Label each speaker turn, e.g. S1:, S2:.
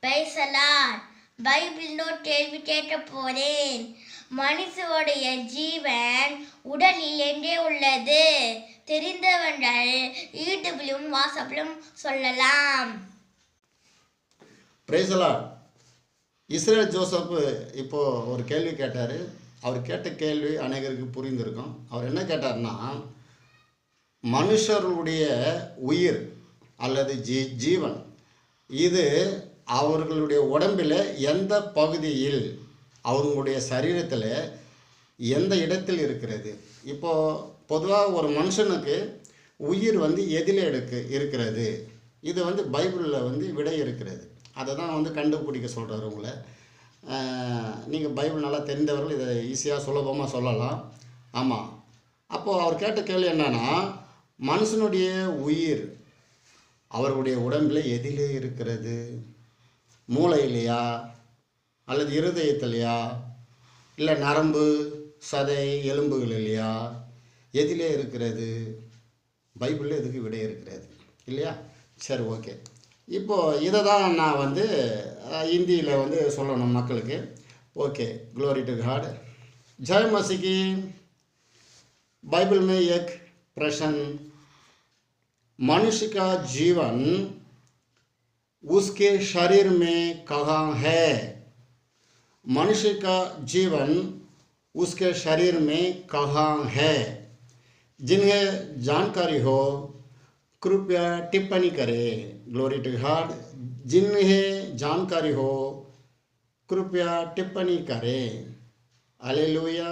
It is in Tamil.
S1: பேசலாம். பைபிள் நோட் கேள்வி கேட்க போறேன். மனுஷனுடைய ஜீவன் உடலில் எங்கே உள்ளது? தெரிந்தவர்கள் யூடியூபிலும் வாட்ஸ்அப்பிலும் சொல்லலாம்.
S2: பிரைசலாட். இஸ்ரேல் ஜோசப் இப்போ ஒரு கேள்வி கேட்டார். அவர் கேட்ட கேள்வி அநேகருக்கு புரிந்திருக்கும். அவர் என்ன கேட்டார்னா, மனுஷர்களுடைய உயிர் அல்லது ஜீவன் இது அவர்களுடைய உடம்பில் எந்த பகுதியில், அவங்களுடைய சரீரத்தில் எந்த இடத்தில் இருக்கிறது? இப்போது பொதுவாக ஒரு மனுஷனுக்கு உயிர் எதில் இருக்கிறது? இது பைபிளில் விடை இருக்கிறது. அதை தான் கண்டுபிடிக்க சொல்கிறார் உங்களை. நீங்கள் பைபிள் நல்லா தெரிந்தவர்கள் இதை ஈஸியாக சுலபமாக சொல்லலாம். ஆமாம். அப்போது அவர் கேட்ட கேள்வி என்னன்னா, மனுஷனுடைய உயிர் அவர்களுடைய உடம்பில் எதிலே இருக்கிறது? மூளையிலையா அல்லது இருதயத்திலையா இல்லை நரம்பு சதை எலும்புகள் இல்லையா? எதிலே இருக்கிறது? பைபிளில் இதுக்கு விடை இருக்கிறது இல்லையா? சரி, ஓகே. இப்போது இதை தான் நான் ஹிந்தியில் சொல்லணும் மக்களுக்கு. Okay, glory to God. जय मसीह की। बाइबल में एक प्रश्न, मनुष्य का जीवन उसके शरीर में कहाँ है? मनुष्य का जीवन उसके शरीर में कहाँ है? जिन्हें जानकारी हो कृपया टिप्पणी करें। Glory to God. जिन्हें जानकारी हो कृपया टिप्पणी करें। हालेलुया।